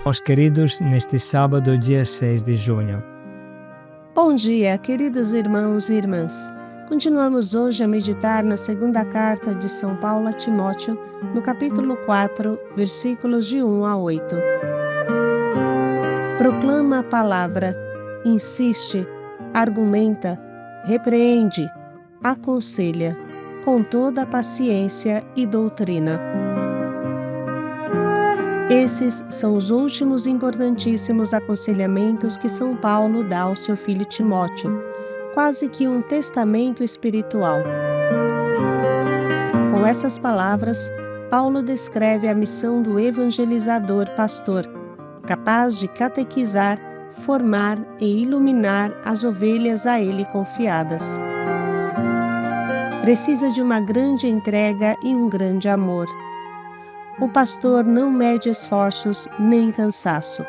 Os queridos, neste sábado, dia 6 de junho. Bom dia, queridos irmãos e irmãs. Continuamos hoje a meditar na segunda carta de São Paulo a Timóteo, no capítulo 4, versículos de 1 a 8. Proclama a palavra, insiste, argumenta, repreende, aconselha, com toda a paciência e doutrina. Esses são os últimos importantíssimos aconselhamentos que São Paulo dá ao seu filho Timóteo, quase que um testamento espiritual. Com essas palavras, Paulo descreve a missão do evangelizador pastor, capaz de catequizar, formar e iluminar as ovelhas a ele confiadas. Precisa de uma grande entrega e um grande amor. O pastor não mede esforços nem cansaço.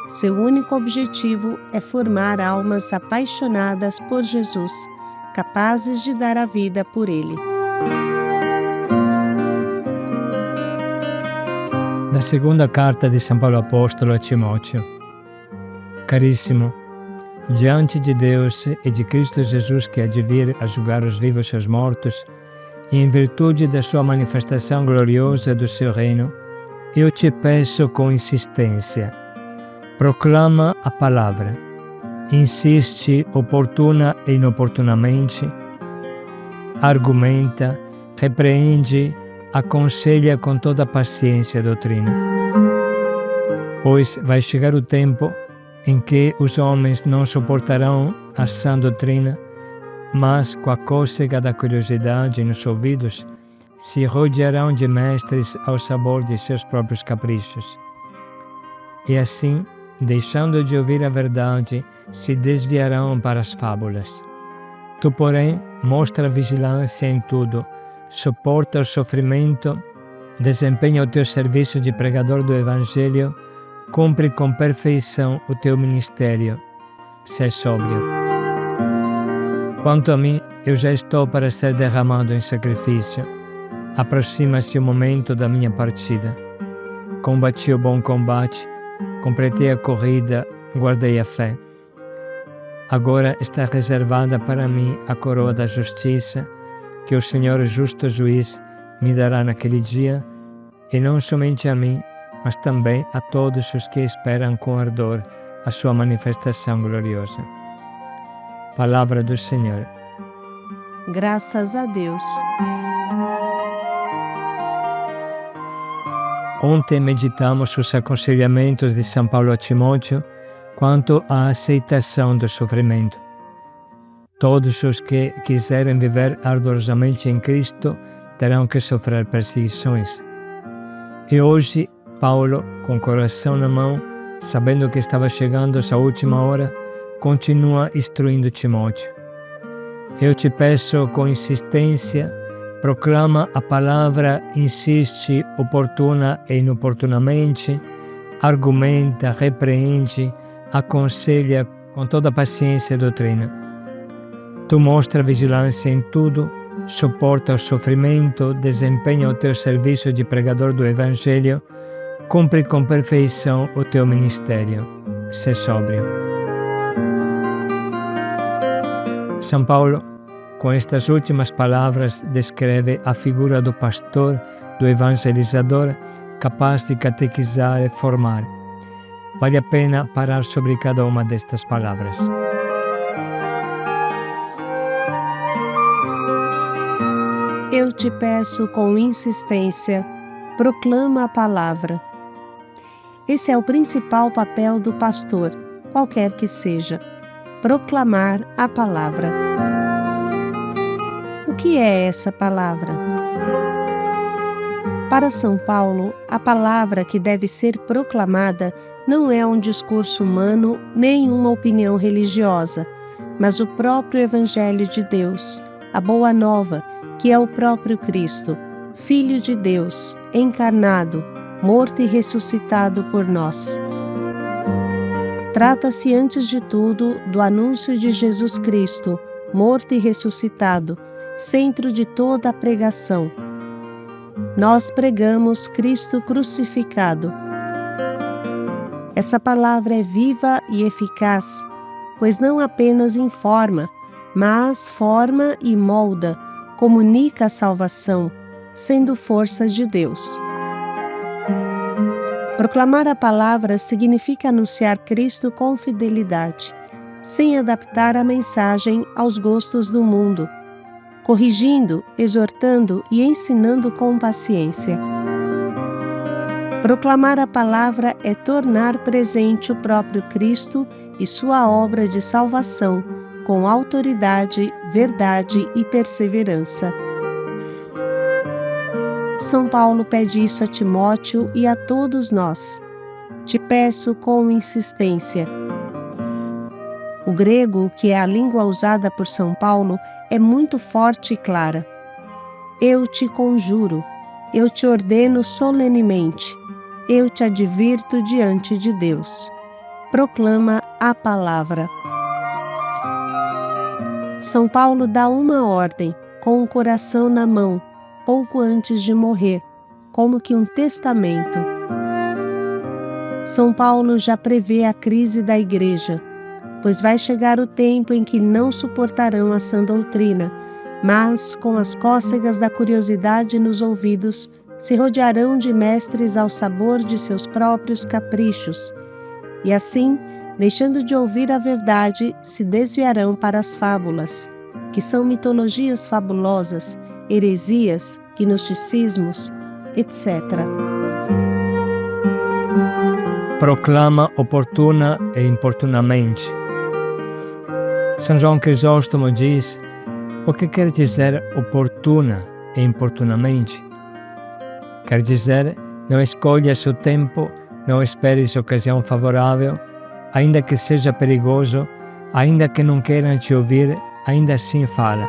Seu único objetivo é formar almas apaixonadas por Jesus, capazes de dar a vida por ele. Da segunda carta de São Paulo Apóstolo a Timóteo. Carissimo, diante de Deus e de Cristo Jesus que há de vir a julgar os vivos e os mortos, e em virtude da sua manifestação gloriosa do seu reino, eu te peço com insistência, proclama a palavra, insiste oportuna e inoportunamente, argumenta, repreende, aconselha com toda a paciência e doutrina. Pois vai chegar o tempo em que os homens não suportarão a sã doutrina, mas com a cócega da curiosidade nos ouvidos, se rodearão de mestres ao sabor de seus próprios caprichos. E assim, deixando de ouvir a verdade, se desviarão para as fábulas. Tu, porém, mostra vigilância em tudo, suporta o sofrimento, desempenha o teu serviço de pregador do Evangelho, cumpre com perfeição o teu ministério, sê sóbrio. Quanto a mim, eu já estou para ser derramado em sacrifício. Aproxima-se o momento da minha partida. Combati o bom combate, completei a corrida, guardei a fé. Agora está reservada para mim a coroa da justiça, que o Senhor justo juiz me dará naquele dia, e não somente a mim, mas também a todos os que esperam com ardor a sua manifestação gloriosa. Palavra do Senhor. Graças a Deus. Ontem meditamos os aconselhamentos de São Paulo a Timóteo quanto à aceitação do sofrimento. Todos os que quiserem viver ardorosamente em Cristo terão que sofrer perseguições. E hoje, Paulo, com o coração na mão, sabendo que estava chegando a sua última hora, continua instruindo Timóteo. Eu te peço com insistência, proclama a palavra, insiste oportuna e inoportunamente, argumenta, repreende, aconselha com toda a paciência e doutrina. Tu mostra vigilância em tudo, suporta o sofrimento, desempenha o teu serviço de pregador do Evangelho, cumpre com perfeição o teu ministério, sê sóbrio. São Paulo, com estas últimas palavras, descreve a figura do pastor, do evangelizador, capaz de catequizar e formar. Vale a pena parar sobre cada uma destas palavras. Eu te peço com insistência, proclama a palavra. Esse é o principal papel do pastor, qualquer que seja. Proclamar a palavra. O que é essa palavra? Para São Paulo, a palavra que deve ser proclamada não é um discurso humano nem uma opinião religiosa, mas o próprio Evangelho de Deus, a Boa Nova, que é o próprio Cristo, Filho de Deus, encarnado, morto e ressuscitado por nós. Trata-se, antes de tudo, do anúncio de Jesus Cristo, morto e ressuscitado, centro de toda a pregação. Nós pregamos Cristo crucificado. Essa palavra é viva e eficaz, pois não apenas informa, mas forma e molda, comunica a salvação, sendo força de Deus. Proclamar a palavra significa anunciar Cristo com fidelidade, sem adaptar a mensagem aos gostos do mundo, corrigindo, exortando e ensinando com paciência. Proclamar a palavra é tornar presente o próprio Cristo e sua obra de salvação, com autoridade, verdade e perseverança. São Paulo pede isso a Timóteo e a todos nós. Te peço com insistência. O grego, que é a língua usada por São Paulo, é muito forte e clara. Eu te conjuro, eu te ordeno solenemente, eu te advirto diante de Deus. Proclama a palavra. São Paulo dá uma ordem, com o coração na mão, pouco antes de morrer, como que um testamento. São Paulo já prevê a crise da igreja, pois vai chegar o tempo em que não suportarão a sã doutrina, mas, com as cócegas da curiosidade nos ouvidos, se rodearão de mestres ao sabor de seus próprios caprichos, e assim, deixando de ouvir a verdade, se desviarão para as fábulas, que são mitologias fabulosas, heresias, gnosticismos, etc. Proclama oportuna e importunamente. São João Crisóstomo diz: o que quer dizer oportuna e importunamente? Quer dizer, não escolhas o tempo, não esperes ocasião favorável, ainda que seja perigoso, ainda que não queiram te ouvir, ainda assim fala.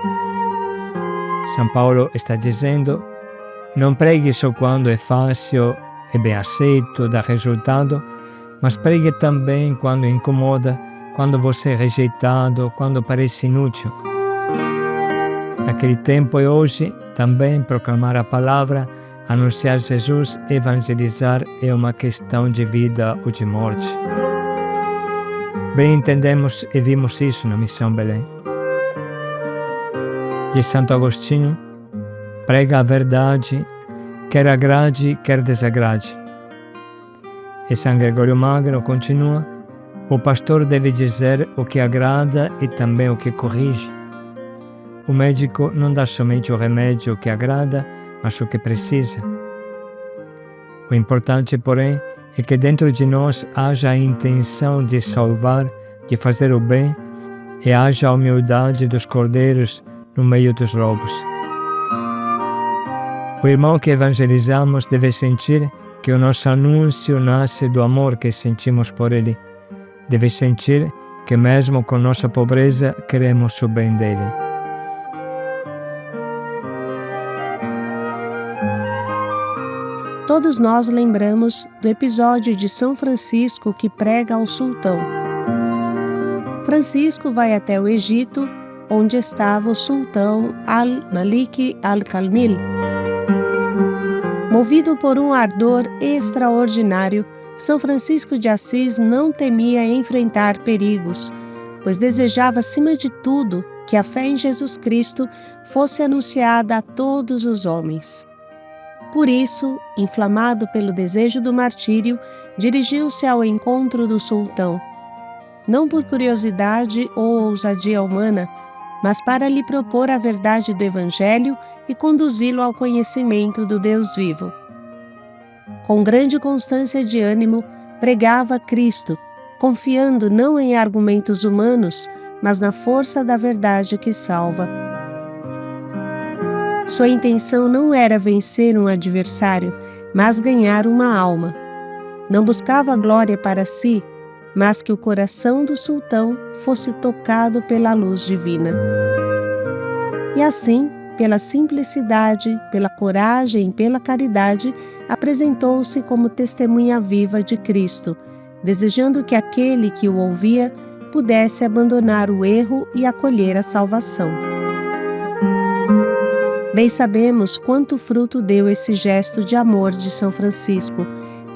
São Paulo está dizendo: não pregue só quando é fácil, é bem aceito, dá resultado, mas pregue também quando incomoda, quando você é rejeitado, quando parece inútil. Naquele tempo e hoje, também proclamar a palavra, anunciar Jesus, evangelizar é uma questão de vida ou de morte. Bem entendemos e vimos isso na Missão Belém. De Santo Agostinho, prega a verdade, quer agrade, quer desagrade. E São Gregório Magno continua: o pastor deve dizer o que agrada e também o que corrige. O médico não dá somente o remédio que agrada, mas o que precisa. O importante, porém, é que dentro de nós haja a intenção de salvar, de fazer o bem, e haja a humildade dos cordeiros no meio dos lobos. O irmão que evangelizamos deve sentir que o nosso anúncio nasce do amor que sentimos por ele. Deve sentir que mesmo com nossa pobreza queremos o bem dele. Todos nós lembramos do episódio de São Francisco que prega ao sultão. Francisco vai até o Egito, onde estava o sultão Al-Malik Al-Kamil. Movido por um ardor extraordinário, São Francisco de Assis não temia enfrentar perigos, pois desejava, acima de tudo, que a fé em Jesus Cristo fosse anunciada a todos os homens. Por isso, inflamado pelo desejo do martírio, dirigiu-se ao encontro do sultão, não por curiosidade ou ousadia humana, mas para lhe propor a verdade do Evangelho e conduzi-lo ao conhecimento do Deus vivo. Com grande constância de ânimo, pregava Cristo, confiando não em argumentos humanos, mas na força da verdade que salva. Sua intenção não era vencer um adversário, mas ganhar uma alma. Não buscava glória para si, mas que o coração do sultão fosse tocado pela luz divina. E assim, pela simplicidade, pela coragem e pela caridade, apresentou-se como testemunha viva de Cristo, desejando que aquele que o ouvia pudesse abandonar o erro e acolher a salvação. Bem sabemos quanto fruto deu esse gesto de amor de São Francisco,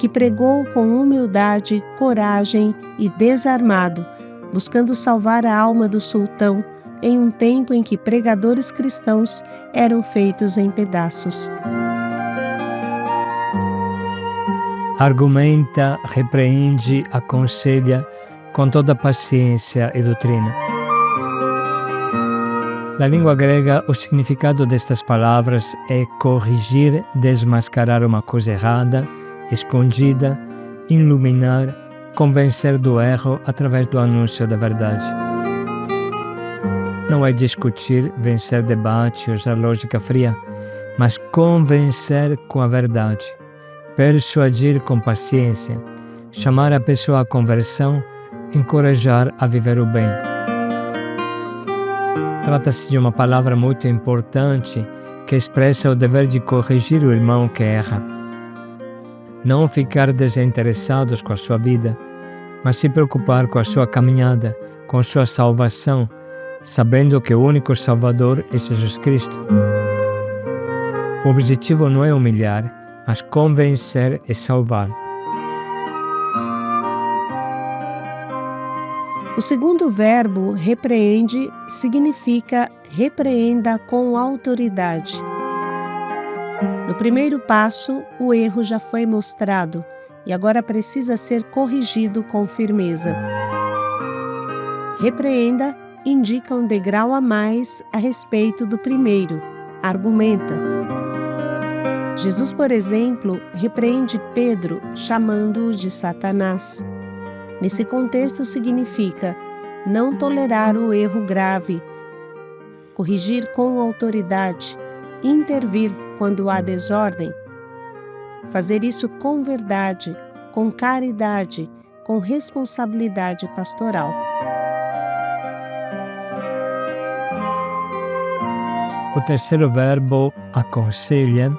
que pregou com humildade, coragem e desarmado, buscando salvar a alma do sultão em um tempo em que pregadores cristãos eram feitos em pedaços. Argumenta, repreende, aconselha com toda paciência e doutrina. Na língua grega, o significado destas palavras é corrigir, desmascarar uma coisa errada, escondida, iluminar, convencer do erro através do anúncio da verdade. Não é discutir, vencer debate, usar lógica fria, mas convencer com a verdade, persuadir com paciência, chamar a pessoa à conversão, encorajar a viver o bem. Trata-se de uma palavra muito importante que expressa o dever de corrigir o irmão que erra. Não ficar desinteressados com a sua vida, mas se preocupar com a sua caminhada, com sua salvação, sabendo que o único Salvador é Jesus Cristo. O objetivo não é humilhar, mas convencer e salvar. O segundo verbo, repreende, significa repreenda com autoridade. No primeiro passo, o erro já foi mostrado e agora precisa ser corrigido com firmeza. Repreenda indica um degrau a mais a respeito do primeiro, argumenta. Jesus, por exemplo, repreende Pedro, chamando-o de Satanás. Nesse contexto significa não tolerar o erro grave, corrigir com autoridade, intervir quando há desordem, fazer isso com verdade, com caridade, com responsabilidade pastoral. O terceiro verbo, aconselha,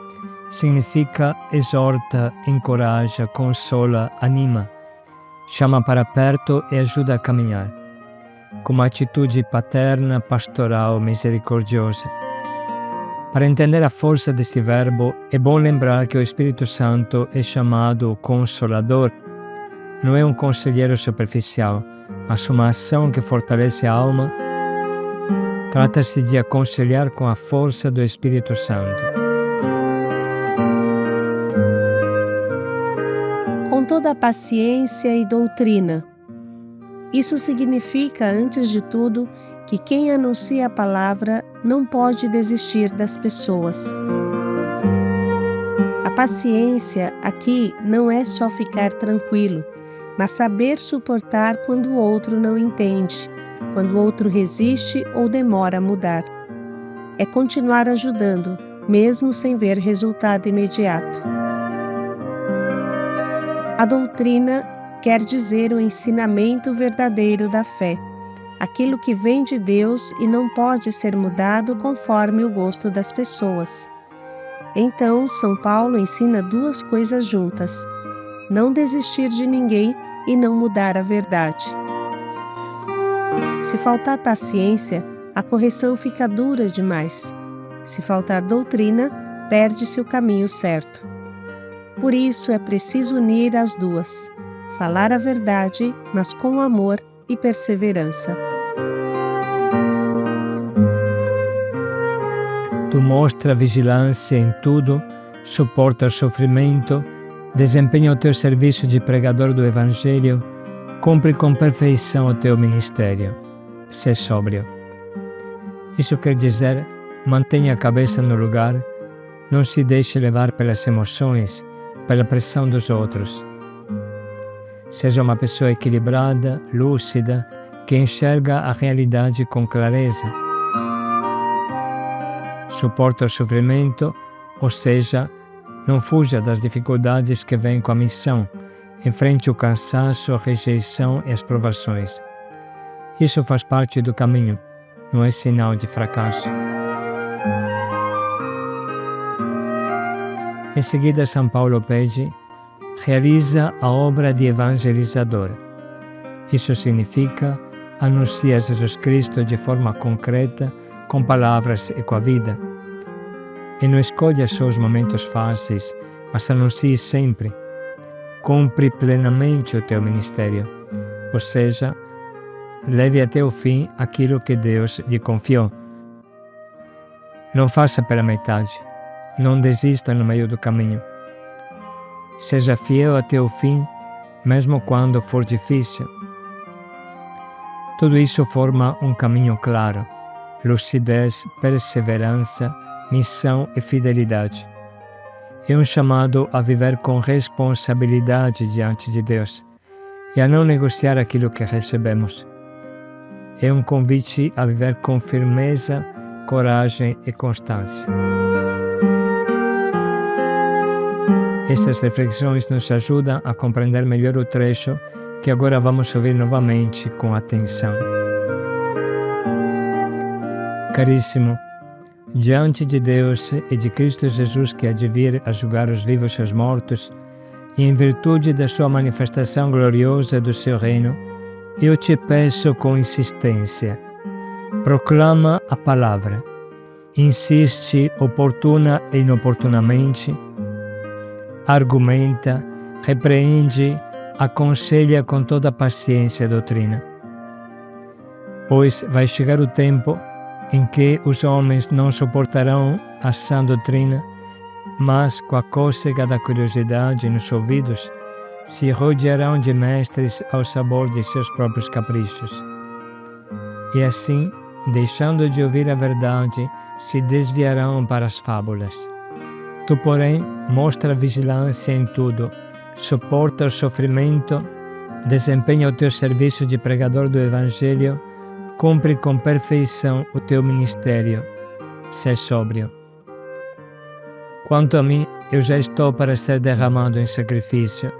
significa exorta, encoraja, consola, anima, chama para perto e ajuda a caminhar, com uma atitude paterna, pastoral, misericordiosa. Para entender a força deste verbo, é bom lembrar que o Espírito Santo é chamado Consolador. Não é um conselheiro superficial, mas uma ação que fortalece a alma. Trata-se de aconselhar com a força do Espírito Santo. Com toda a paciência e doutrina. Isso significa, antes de tudo, que quem anuncia a palavra não pode desistir das pessoas. A paciência aqui não é só ficar tranquilo, mas saber suportar quando o outro não entende, quando o outro resiste ou demora a mudar. É continuar ajudando, mesmo sem ver resultado imediato. A doutrina quer dizer o ensinamento verdadeiro da fé, aquilo que vem de Deus e não pode ser mudado conforme o gosto das pessoas. Então, São Paulo ensina duas coisas juntas: não desistir de ninguém e não mudar a verdade. Se faltar paciência, a correção fica dura demais. Se faltar doutrina, perde-se o caminho certo. Por isso é preciso unir as duas, falar a verdade, mas com amor e perseverança. Tu mostra vigilância em tudo, suporta o sofrimento, desempenha o teu serviço de pregador do Evangelho, cumpre com perfeição o teu ministério. Sê sóbrio. Isso quer dizer, mantenha a cabeça no lugar, não se deixe levar pelas emoções, pela pressão dos outros. Seja uma pessoa equilibrada, lúcida, que enxerga a realidade com clareza. Suporta o sofrimento, ou seja, não fuja das dificuldades que vêm com a missão, enfrente o cansaço, a rejeição e as provações. Isso faz parte do caminho, não é sinal de fracasso. Em seguida, São Paulo pede: realiza a obra de evangelizador. Isso significa anunciar Jesus Cristo de forma concreta, com palavras e com a vida. E não escolha só os momentos fáceis, mas anuncie sempre. cumpre plenamente o teu ministério, ou seja, leve até o fim aquilo que Deus lhe confiou. Não faça pela metade, não desista no meio do caminho. Seja fiel até o fim, mesmo quando for difícil. Tudo isso forma um caminho claro, lucidez, perseverança, missão e fidelidade. É um chamado a viver com responsabilidade diante de Deus e a não negociar aquilo que recebemos. É um convite a viver com firmeza, coragem e constância. Estas reflexões nos ajudam a compreender melhor o trecho que agora vamos ouvir novamente com atenção. Caríssimo, diante de Deus e de Cristo Jesus que há de vir a julgar os vivos e os mortos, e em virtude da sua manifestação gloriosa do seu reino, eu te peço com insistência, proclama a palavra, insiste oportuna e inoportunamente, argumenta, repreende, aconselha com toda a paciência a doutrina. Pois vai chegar o tempo em que os homens não suportarão a sã doutrina, mas com a cócega da curiosidade nos ouvidos, se rodearão de mestres ao sabor de seus próprios caprichos. E assim, deixando de ouvir a verdade, se desviarão para as fábulas. Tu, porém, mostra vigilância em tudo, suporta o sofrimento, desempenha o teu serviço de pregador do Evangelho, cumpre com perfeição o teu ministério, sê sóbrio. Quanto a mim, eu já estou para ser derramado em sacrifício.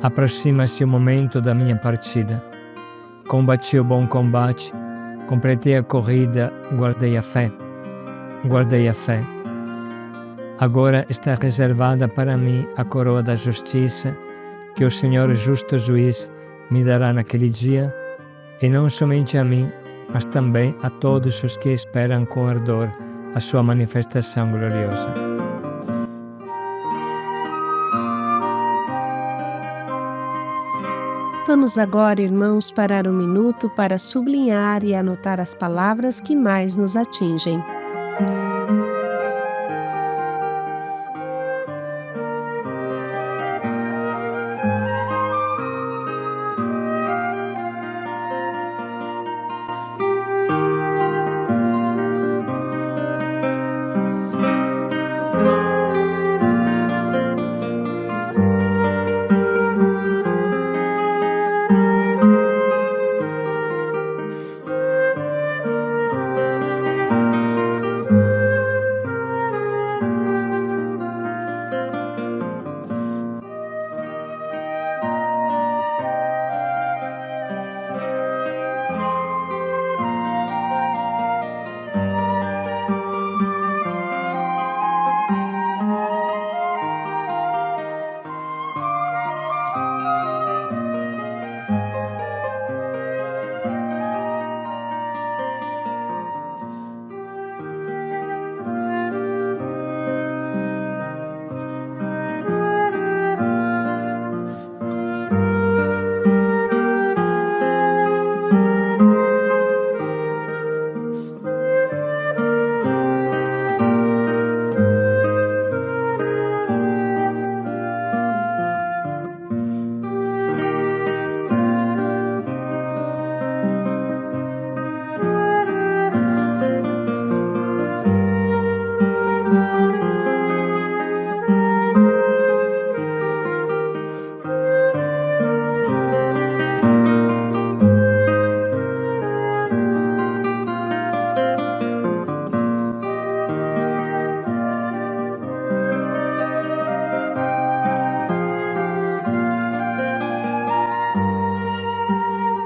Aproxima-se o momento da minha partida. Combati o bom combate, completei a corrida, guardei a fé. Guardei a fé. Agora está reservada para mim a coroa da justiça, que o Senhor justo juiz me dará naquele dia, e não somente a mim, mas também a todos os que esperam com ardor a sua manifestação gloriosa. Vamos agora, irmãos, parar um minuto para sublinhar e anotar as palavras que mais nos atingem.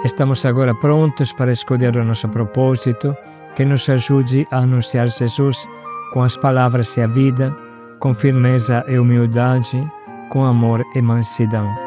Estamos agora prontos para escolher o nosso propósito, que nos ajude a anunciar Jesus com as palavras e a vida, com firmeza e humildade, com amor e mansidão.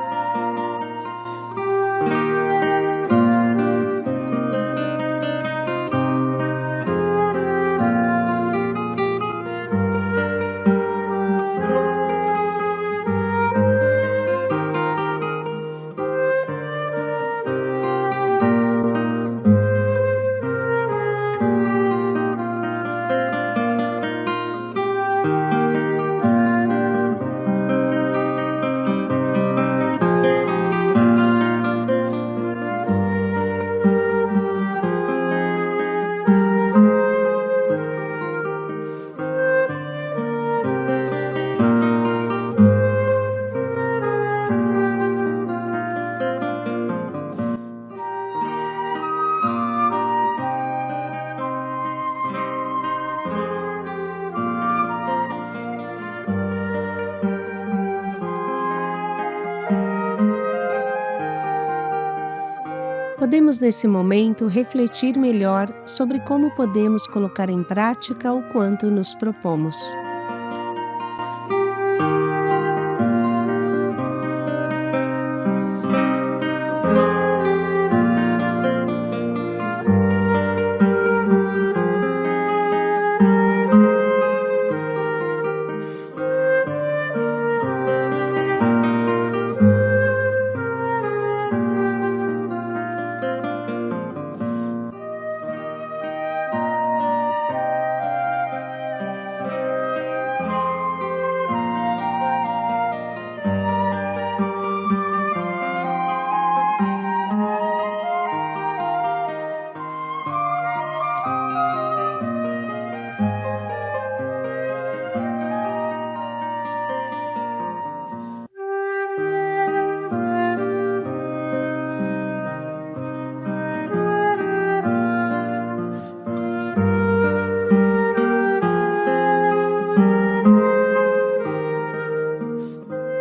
Podemos, nesse momento, refletir melhor sobre como podemos colocar em prática o quanto nos propomos.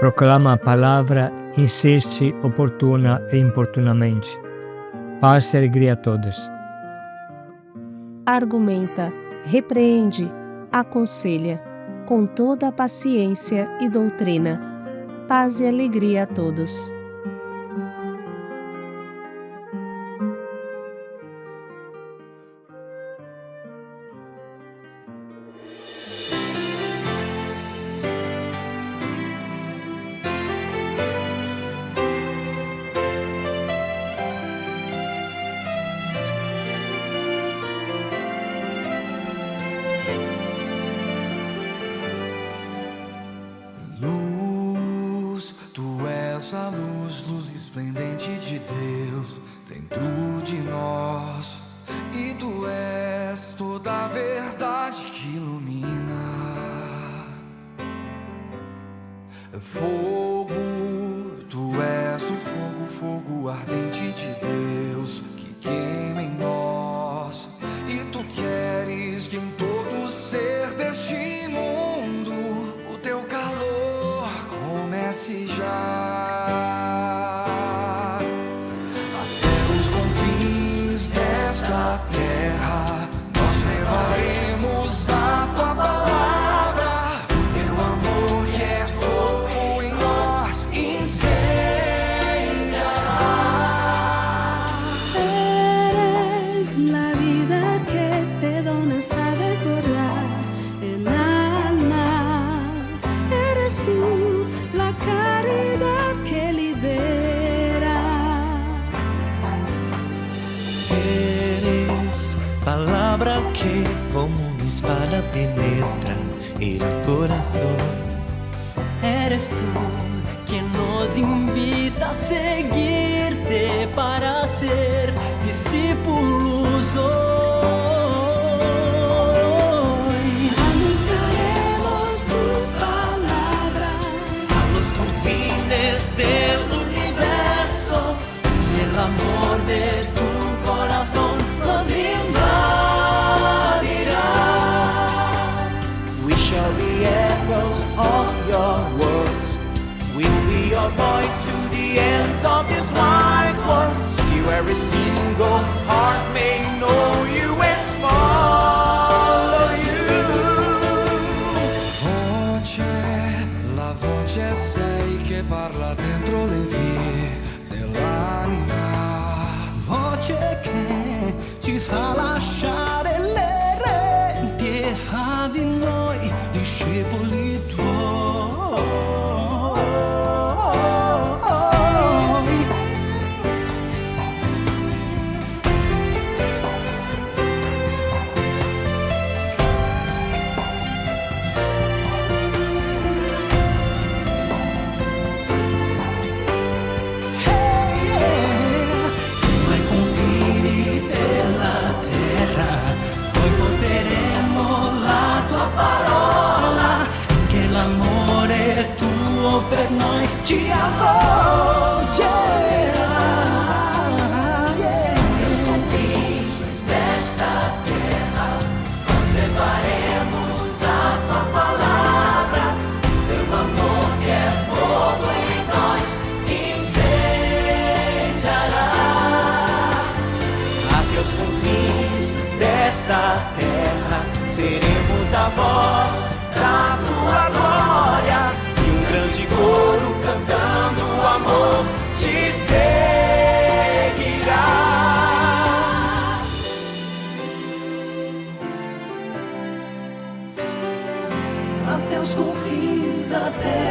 Proclama a palavra, insiste oportuna e importunamente. Paz e alegria a todos. Argumenta, repreende, aconselha, com toda a paciência e doutrina. Paz e alegria a todos. A luz, luz esplendente de Deus dentro de nós, e tu és toda a verdade que ilumina. Fogo, tu és o fogo, fogo ardente de Deus que queima em nós, e tu queres que em todo ser deste mundo o teu calor comece já. Da terra, nós levaremos a tua palavra, teu amor que é fogo em nós incendiará. Eres la vida que se dona hasta desbordar el alma. Eres tú la caridad que libera. Palabra que como una espada penetra el corazón. Eres tú quien nos invita a seguirte para ser discípulos hoy. Anunciaremos tus palabras A los confines del universo, y el amor de tu corazón nos invadirá. We shall be echoes of your words. We'll be your voice to the ends of this wide world. Till every single heart may know you and follow you. La voce sei che parla dentro le vie dell'anima. Voce che ci fa lasciare l'errante e fa di noi discepoli tuoi. a voz da tua glória e um grande coro cantando o amor te seguirá. Até os confins da terra